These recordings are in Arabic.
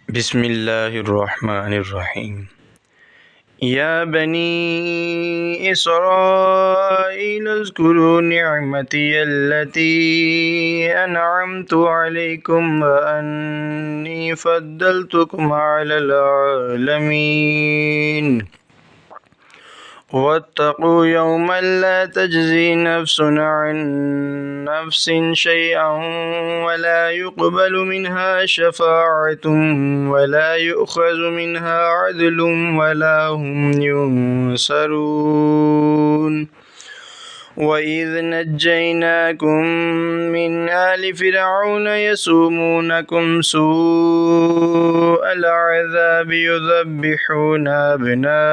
بسم الله الرحمن الرحيم. يا بني إسرائيل اذكروا نعمتي التي أنعمت عليكم وأني فضلتكم على العالمين. واتقوا يوما لا تجزي نفس عن نفس شيئا ولا يقبل منها شفاعة ولا يؤخذ منها عدل ولا هم ينصرون. وإذ نجيناكم من آل فرعون يسومونكم سوء العذاب يذبحون أبناءكم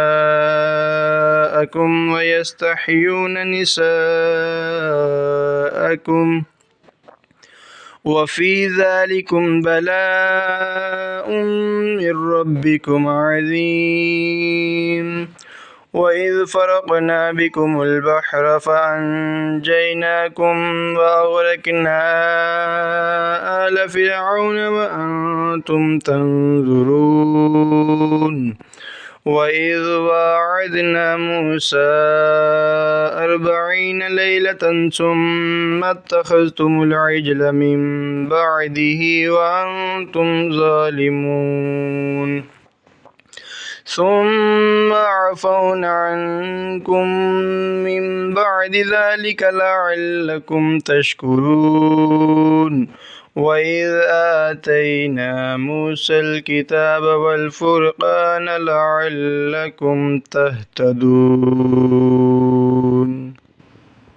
ويستحيون نساءكم وفي ذلكم بلاء من ربكم عظيم. وإذ فرقنا بكم البحر فأنجيناكم وأغرقنا آل فرعون وأنتم تنظرون. وإذ واعدنا موسى 40 ليلة ثم اتخذتم العجل من بعده وأنتم ظالمون. ثم عفونا عنكم من بعد ذلك لعلكم تشكرون. وإذ آتينا موسى الكتاب والفرقان لعلكم تهتدون.